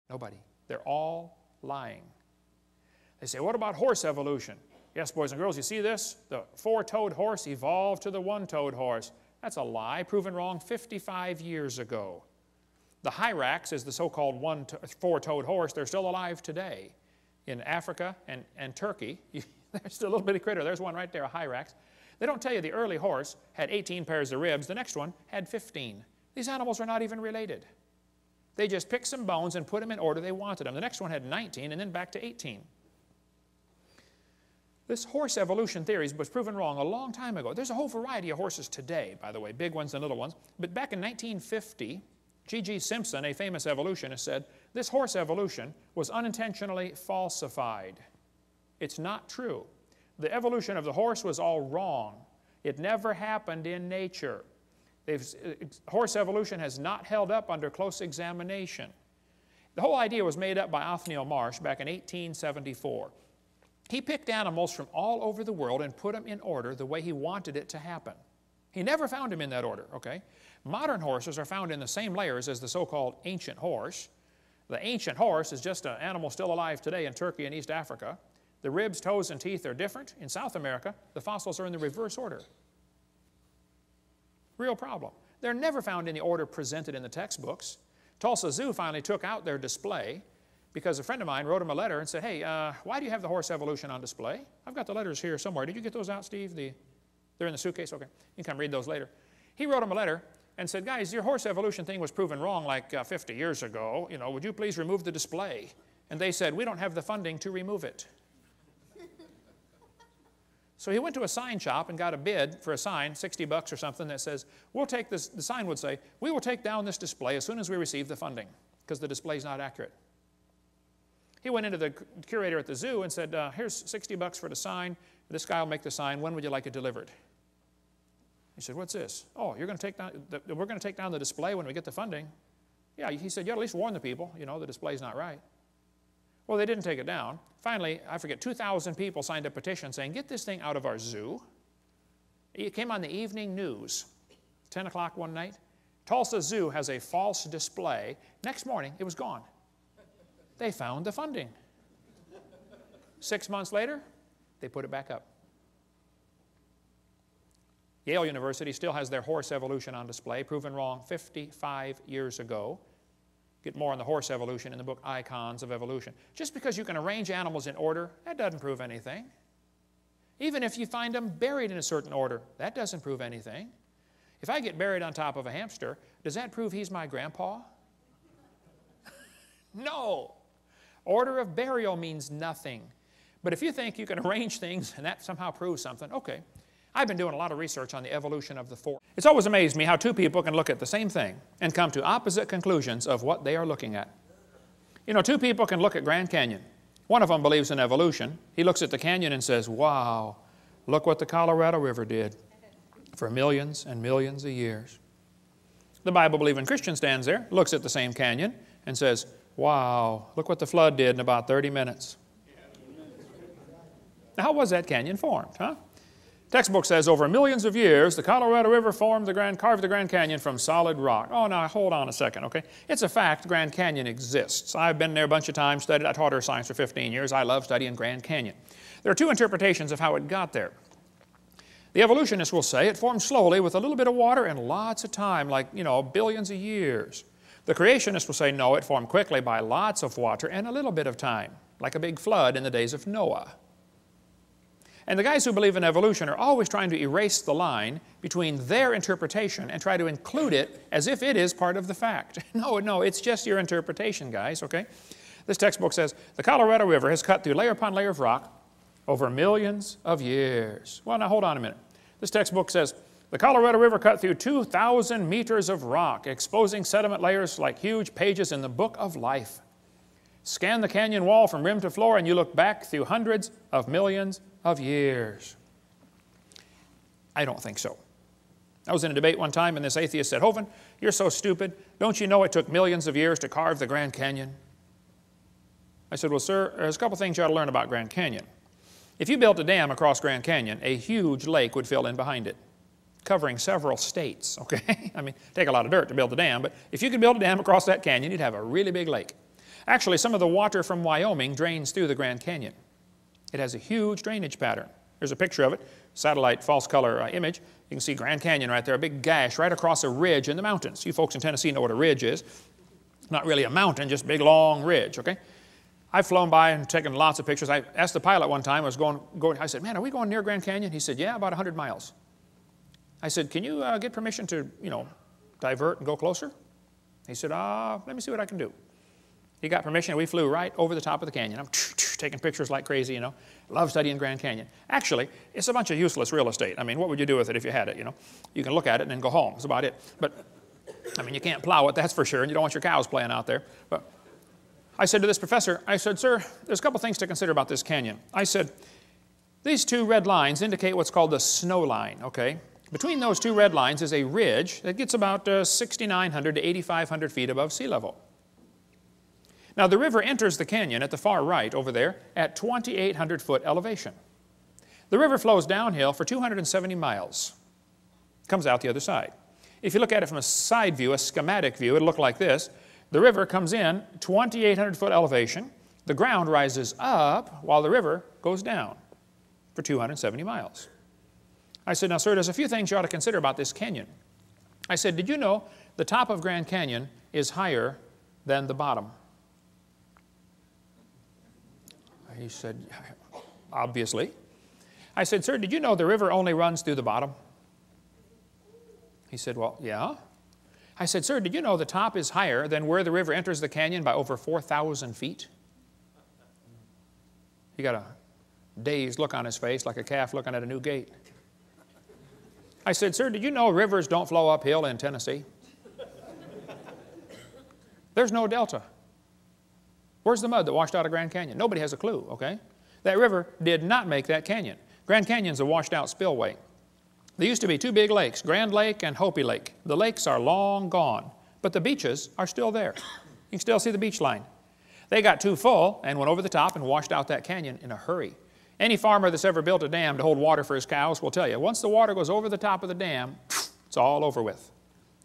Nobody. They're all lying. They say, what about horse evolution? Yes, boys and girls, you see this? The four-toed horse evolved to the one-toed horse. That's a lie, proven wrong 55 years ago. The hyrax is the so-called four-toed horse. They're still alive today in Africa and Turkey. There's still a little bitty critter. There's one right there, a hyrax. They don't tell you the early horse had 18 pairs of ribs. The next one had 15. These animals are not even related. They just picked some bones and put them in order they wanted them. The next one had 19 and then back to 18. This horse evolution theory was proven wrong a long time ago. There's a whole variety of horses today, by the way, big ones and little ones. But back in 1950, G.G. Simpson, a famous evolutionist, said, this horse evolution was unintentionally falsified. It's not true. The evolution of the horse was all wrong. It never happened in nature. Horse evolution has not held up under close examination. The whole idea was made up by Othniel Marsh back in 1874. He picked animals from all over the world and put them in order the way he wanted it to happen. He never found them in that order, okay? Modern horses are found in the same layers as the so-called ancient horse. The ancient horse is just an animal still alive today in Turkey and East Africa. The ribs, toes, and teeth are different. In South America, the fossils are in the reverse order. Real problem. They're never found in the order presented in the textbooks. Tulsa Zoo finally took out their display because a friend of mine wrote him a letter and said, hey, why do you have the horse evolution on display? I've got the letters here somewhere. Did you get those out, Steve? They're in the suitcase? Okay. You can come read those later. He wrote him a letter and said, guys, your horse evolution thing was proven wrong like 50 years ago. You know, would you please remove the display? And they said, we don't have the funding to remove it. So he went to a sign shop and got a bid for a sign, 60 bucks or something, that says, we'll take this, the sign would say, we will take down this display as soon as we receive the funding, because the display is not accurate. He went into the curator at the zoo and said, here's 60 bucks for the sign. This guy will make the sign. When would you like it delivered? He said, what's this? Oh, you're going to take down we're going to take down the display when we get the funding. Yeah, he said, you at least warn the people, you know, the display's not right. Well, they didn't take it down. Finally, I forget, 2,000 people signed a petition saying, get this thing out of our zoo. It came on the evening news, 10 o'clock one night. Tulsa Zoo has a false display. Next morning, it was gone. They found the funding. 6 months later, they put it back up. Yale University still has their horse evolution on display, proven wrong 55 years ago. Get more on the horse evolution in the book Icons of Evolution. Just because you can arrange animals in order, that doesn't prove anything. Even if you find them buried in a certain order, that doesn't prove anything. If I get buried on top of a hamster, does that prove he's my grandpa? No. Order of burial means nothing. But if you think you can arrange things and that somehow proves something, okay. I've been doing a lot of research on the evolution of the four. It's always amazed me how two people can look at the same thing and come to opposite conclusions of what they are looking at. You know, two people can look at Grand Canyon. One of them believes in evolution. He looks at the canyon and says, wow, look what the Colorado River did for millions and millions of years. The Bible-believing Christian stands there, looks at the same canyon, and says, wow, look what the flood did in about 30 minutes. Now, how was that canyon formed, huh? Textbook says over millions of years, the Colorado River carved the Grand Canyon from solid rock. Oh, now hold on a second, okay? It's a fact the Grand Canyon exists. I've been there a bunch of times, studied. I taught earth science for 15 years. I love studying Grand Canyon. There are two interpretations of how it got there. The evolutionists will say it formed slowly with a little bit of water and lots of time, like, you know, billions of years. The creationists will say no, it formed quickly by lots of water and a little bit of time, like a big flood in the days of Noah. And the guys who believe in evolution are always trying to erase the line between their interpretation and try to include it as if it is part of the fact. No, it's just your interpretation, guys, okay? This textbook says, the Colorado River has cut through layer upon layer of rock over millions of years. Well, now hold on a minute. This textbook says, the Colorado River cut through 2,000 meters of rock, exposing sediment layers like huge pages in the book of life. Scan the canyon wall from rim to floor and you look back through hundreds of millions of years. I don't think so. I was in a debate one time and this atheist said, Hovind, you're so stupid. Don't you know it took millions of years to carve the Grand Canyon? I said, well, sir, there's a couple things you ought to learn about Grand Canyon. If you built a dam across Grand Canyon, a huge lake would fill in behind it, covering several states, okay? I mean, take a lot of dirt to build a dam, but if you could build a dam across that canyon, you'd have a really big lake. Actually, some of the water from Wyoming drains through the Grand Canyon. It has a huge drainage pattern. Here's a picture of it, satellite false color image. You can see Grand Canyon right there, a big gash right across a ridge in the mountains. You folks in Tennessee know what a ridge is. Not really a mountain, just a big long ridge, okay? I've flown by and taken lots of pictures. I asked the pilot one time, I said, man, are we going near Grand Canyon? He said, yeah, about 100 miles. I said, can you get permission to, divert and go closer? He said, let me see what I can do. He got permission, and we flew right over the top of the canyon. I'm taking pictures like crazy, Love studying Grand Canyon. Actually, it's a bunch of useless real estate. I mean, what would you do with it if you had it, You can look at it and then go home. That's about it. But, I mean, you can't plow it, that's for sure, and you don't want your cows playing out there. But I said to this professor, I said, sir, there's a couple things to consider about this canyon. I said, these two red lines indicate what's called the snow line, okay? Between those two red lines is a ridge that gets about 6,900 to 8,500 feet above sea level. Now, the river enters the canyon at the far right over there at 2,800 foot elevation. The river flows downhill for 270 miles. Comes out the other side. If you look at it from a side view, a schematic view, it'll look like this. The river comes in 2,800 foot elevation. The ground rises up while the river goes down for 270 miles. I said, now, sir, there's a few things you ought to consider about this canyon. I said, did you know the top of Grand Canyon is higher than the bottom? He said, obviously. I said, sir, did you know the river only runs through the bottom? He said, well, yeah. I said, sir, did you know the top is higher than where the river enters the canyon by over 4,000 feet? He got a dazed look on his face like a calf looking at a new gate. I said, sir, did you know rivers don't flow uphill in Tennessee? There's no delta. Where's the mud that washed out of Grand Canyon? Nobody has a clue, okay? That river did not make that canyon. Grand Canyon's a washed out spillway. There used to be two big lakes, Grand Lake and Hopi Lake. The lakes are long gone, but the beaches are still there. You can still see the beach line. They got too full and went over the top and washed out that canyon in a hurry. Any farmer that's ever built a dam to hold water for his cows will tell you, once the water goes over the top of the dam, it's all over with.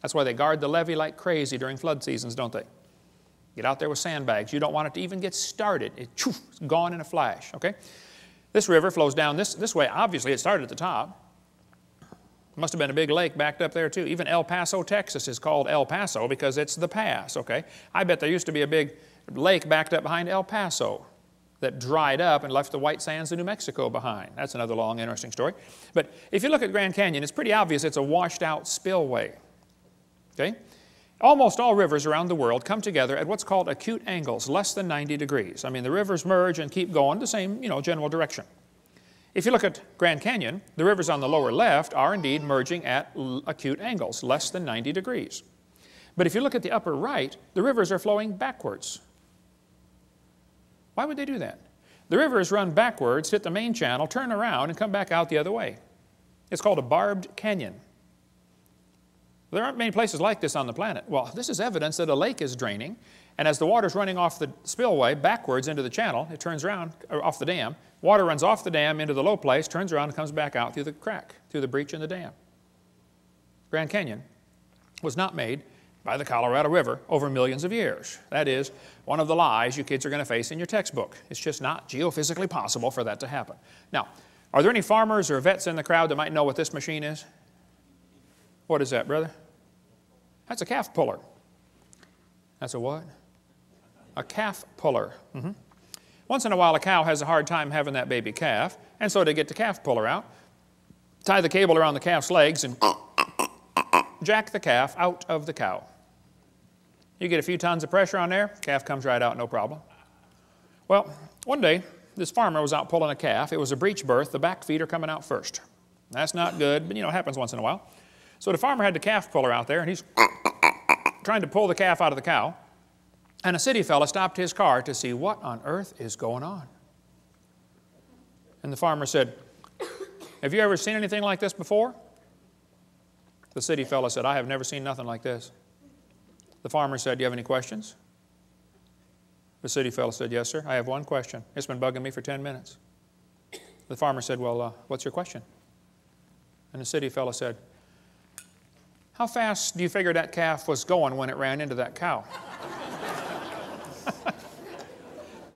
That's why they guard the levee like crazy during flood seasons, don't they? Get out there with sandbags. You don't want it to even get started. It's gone in a flash, okay? This river flows down this way. Obviously, it started at the top. Must have been a big lake backed up there, too. Even El Paso, Texas is called El Paso because it's the pass, okay? I bet there used to be a big lake backed up behind El Paso that dried up and left the white sands of New Mexico behind. That's another long, interesting story. But if you look at Grand Canyon, it's pretty obvious it's a washed-out spillway, okay? Almost all rivers around the world come together at what's called acute angles, less than 90 degrees. I mean, the rivers merge and keep going the same, general direction. If you look at Grand Canyon, the rivers on the lower left are indeed merging at acute angles, less than 90 degrees. But if you look at the upper right, the rivers are flowing backwards. Why would they do that? The rivers run backwards, hit the main channel, turn around, and come back out the other way. It's called a barbed canyon. There aren't many places like this on the planet. Well, this is evidence that a lake is draining, and as the water's running off the spillway backwards into the channel, it turns around, or off the dam, water runs off the dam into the low place, turns around and comes back out through the crack, through the breach in the dam. Grand Canyon was not made by the Colorado River over millions of years. That is one of the lies you kids are going to face in your textbook. It's just not geophysically possible for that to happen. Now, are there any farmers or vets in the crowd that might know what this machine is? What is that, brother? That's a calf puller. That's a what? A calf puller. Once in a while, a cow has a hard time having that baby calf, and so they get the calf puller out, tie the cable around the calf's legs, and jack the calf out of the cow. You get a few tons of pressure on there, calf comes right out, no problem. Well, one day, this farmer was out pulling a calf. It was a breech birth. The back feet are coming out first. That's not good, but it happens once in a while. So the farmer had the calf puller out there, and he's trying to pull the calf out of the cow. And a city fella stopped his car to see what on earth is going on. And the farmer said, have you ever seen anything like this before? The city fella said, I have never seen nothing like this. The farmer said, do you have any questions? The city fella said, yes, sir, I have one question. It's been bugging me for 10 minutes. The farmer said, well, what's your question? And the city fella said, how fast do you figure that calf was going when it ran into that cow?